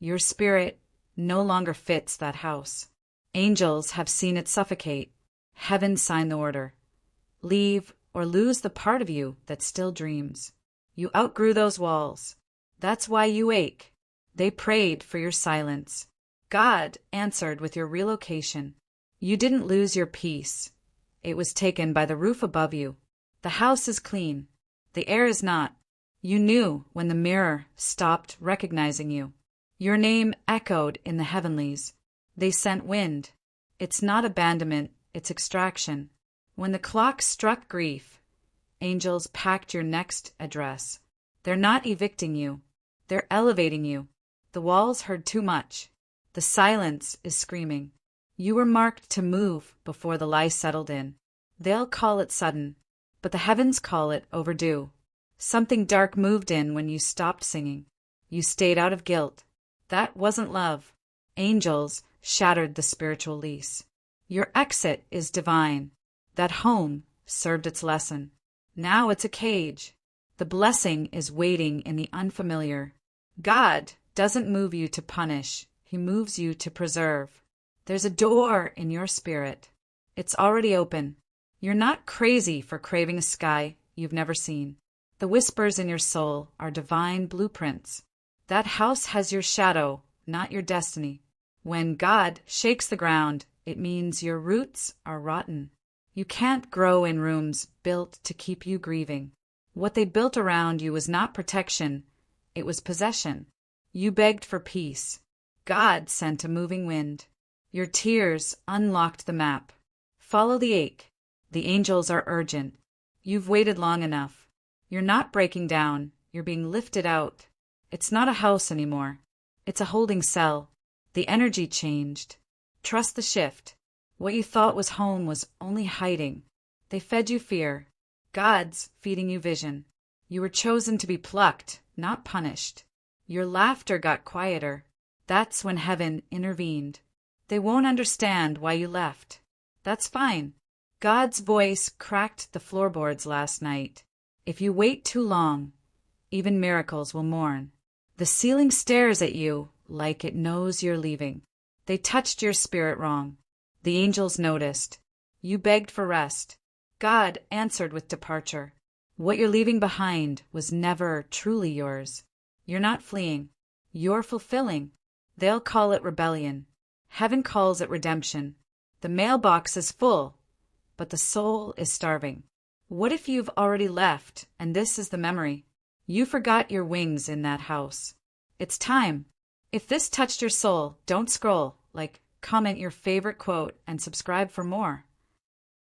Your spirit no longer fits that house. Angels have seen it suffocate. Heaven signed the order. Leave or lose the part of you that still dreams. You outgrew those walls. That's why you ache. They prayed for your silence. God answered with your relocation. You didn't lose your peace. It was taken by the roof above you. The house is clean. The air is not. You knew when the mirror stopped recognizing you. Your name echoed in the heavenlies. They sent wind. It's not abandonment, it's extraction. When the clock struck grief, angels packed your next address. They're not evicting you. They're elevating you. The walls heard too much. The silence is screaming. You were marked to move before the lie settled in. They'll call it sudden, but the heavens call it overdue. Something dark moved in when you stopped singing. You stayed out of guilt. That wasn't love. Angels shattered the spiritual lease. Your exit is divine. That home served its lesson. Now it's a cage. The blessing is waiting in the unfamiliar. God doesn't move you to punish. He moves you to preserve. There's a door in your spirit. It's already open. You're not crazy for craving a sky you've never seen. The whispers in your soul are divine blueprints. That house has your shadow, not your destiny. When God shakes the ground, it means your roots are rotten. You can't grow in rooms built to keep you grieving. What they built around you was not protection, it was possession. You begged for peace. God sent a moving wind. Your tears unlocked the map. Follow the ache. The angels are urgent. You've waited long enough. You're not breaking down, you're being lifted out. It's not a house anymore. It's a holding cell. The energy changed. Trust the shift. What you thought was home was only hiding. They fed you fear. God's feeding you vision. You were chosen to be plucked, not punished. Your laughter got quieter. That's when heaven intervened. They won't understand why you left. That's fine. God's voice cracked the floorboards last night. If you wait too long, even miracles will mourn. The ceiling stares at you like it knows you're leaving. They touched your spirit wrong. The angels noticed. You begged for rest. God answered with departure. What you're leaving behind was never truly yours. You're not fleeing. You're fulfilling. They'll call it rebellion. Heaven calls it redemption. The mailbox is full, but the soul is starving. What if you've already left, and this is the memory? You forgot your wings in that house. It's time. If this touched your soul, don't scroll. Comment your favorite quote and subscribe for more.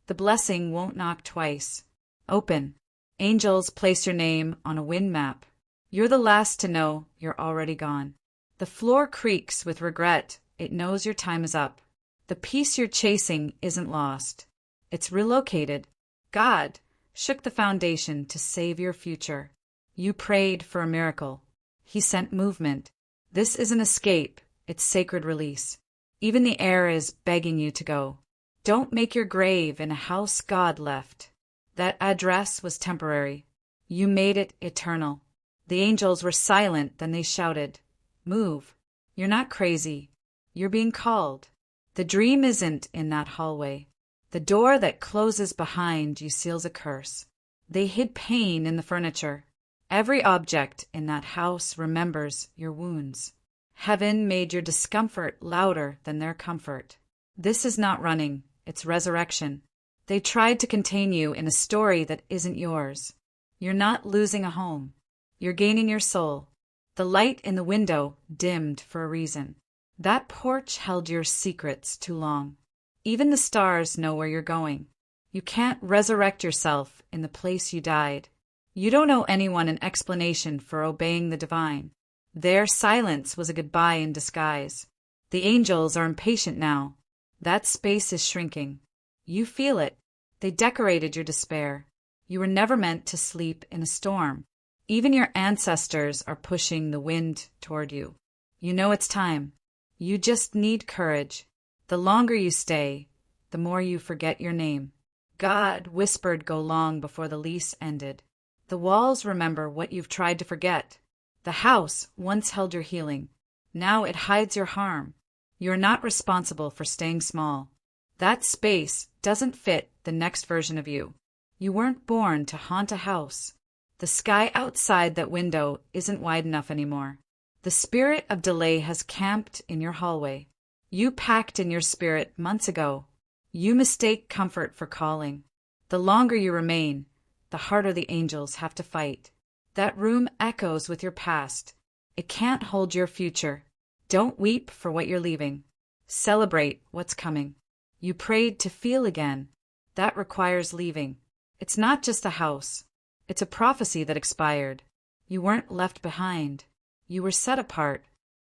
The blessing won't knock twice. Open. Angels place your name on a wind map. You're the last to know you're already gone. The floor creaks with regret. It knows your time is up. The peace you're chasing isn't lost. It's relocated. God shook the foundation to save your future. You prayed for a miracle. He sent movement. This isn't escape, it's sacred release. Even the air is begging you to go. Don't make your grave in a house God left. That address was temporary. You made it eternal. The angels were silent, then they shouted, "Move. You're not crazy. You're being called." The dream isn't in that hallway. The door that closes behind you seals a curse. They hid pain in the furniture. Every object in that house remembers your wounds. Heaven made your discomfort louder than their comfort. This is not running, it's resurrection. They tried to contain you in a story that isn't yours. You're not losing a home. You're gaining your soul. The light in the window dimmed for a reason. That porch held your secrets too long. Even the stars know where you're going. You can't resurrect yourself in the place you died. You don't owe anyone an explanation for obeying the divine. Their silence was a goodbye in disguise. The angels are impatient now. That space is shrinking. You feel it. They decorated your despair. You were never meant to sleep in a storm. Even your ancestors are pushing the wind toward you. You know it's time. You just need courage. The longer you stay, the more you forget your name. God whispered go long before the lease ended. The walls remember what you've tried to forget. The house once held your healing. Now it hides your harm. You're not responsible for staying small. That space doesn't fit the next version of you. You weren't born to haunt a house. The sky outside that window isn't wide enough anymore. The spirit of delay has camped in your hallway. You packed in your spirit months ago. You mistake comfort for calling. The longer you remain, the harder the angels have to fight. That room echoes with your past. It can't hold your future. Don't weep for what you're leaving. Celebrate what's coming. You prayed to feel again. That requires leaving. It's not just a house. It's a prophecy that expired. You weren't left behind. You were set apart.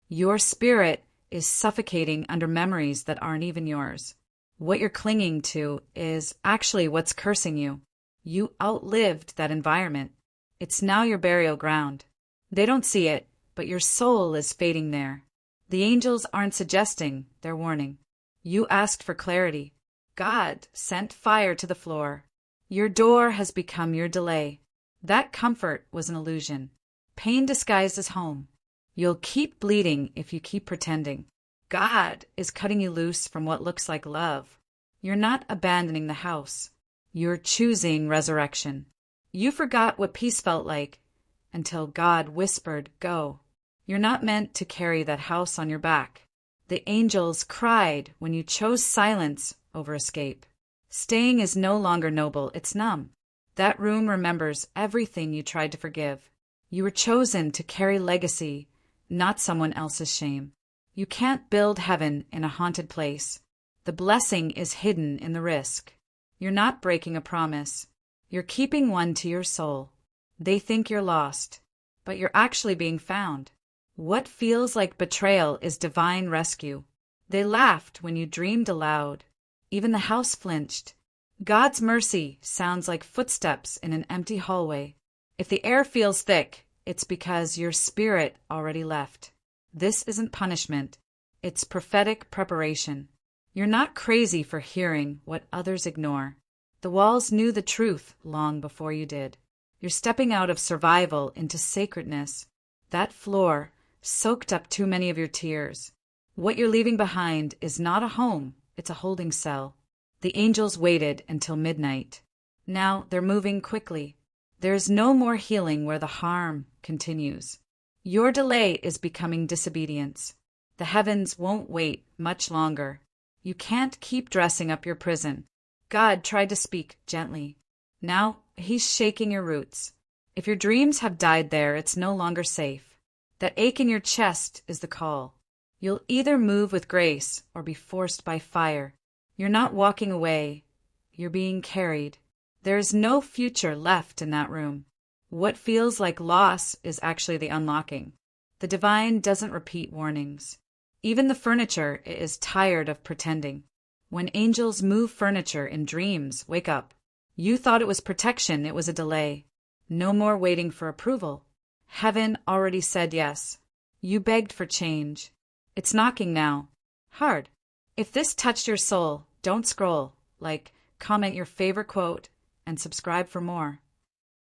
Your spirit is suffocating under memories that aren't even yours. What you're clinging to is actually what's cursing you. You outlived that environment. It's now your burial ground. They don't see it, but your soul is fading there. The angels aren't suggesting, they're warning. You asked for clarity. God sent fire to the floor. Your door has become your delay. That comfort was an illusion. Pain disguised as home. You'll keep bleeding if you keep pretending. God is cutting you loose from what looks like love. You're not abandoning the house. You're choosing resurrection. You forgot what peace felt like until God whispered, go. You're not meant to carry that house on your back. The angels cried when you chose silence over escape. Staying is no longer noble, it's numb. That room remembers everything you tried to forgive. You were chosen to carry legacy, not someone else's shame. You can't build heaven in a haunted place. The blessing is hidden in the risk. You're not breaking a promise. You're keeping one to your soul. They think you're lost, but you're actually being found. What feels like betrayal is divine rescue. They laughed when you dreamed aloud. Even the house flinched. God's mercy sounds like footsteps in an empty hallway. If the air feels thick, it's because your spirit already left. This isn't punishment. It's prophetic preparation. You're not crazy for hearing what others ignore. The walls knew the truth long before you did. You're stepping out of survival into sacredness. That floor soaked up too many of your tears. What you're leaving behind is not a home, it's a holding cell. The angels waited until midnight. Now they're moving quickly. There's no more healing where the harm continues. Your delay is becoming disobedience. The heavens won't wait much longer. You can't keep dressing up your prison. God tried to speak gently. Now he's shaking your roots. If your dreams have died there, it's no longer safe. That ache in your chest is the call. You'll either move with grace or be forced by fire. You're not walking away. You're being carried. There is no future left in that room. What feels like loss is actually the unlocking. The divine doesn't repeat warnings. Even the furniture is tired of pretending. When angels move furniture in dreams, wake up. You thought it was protection, it was a delay. No more waiting for approval. Heaven already said yes. You begged for change. It's knocking now. Hard. If this touched your soul, don't scroll. Like, comment your favorite quote, and subscribe for more.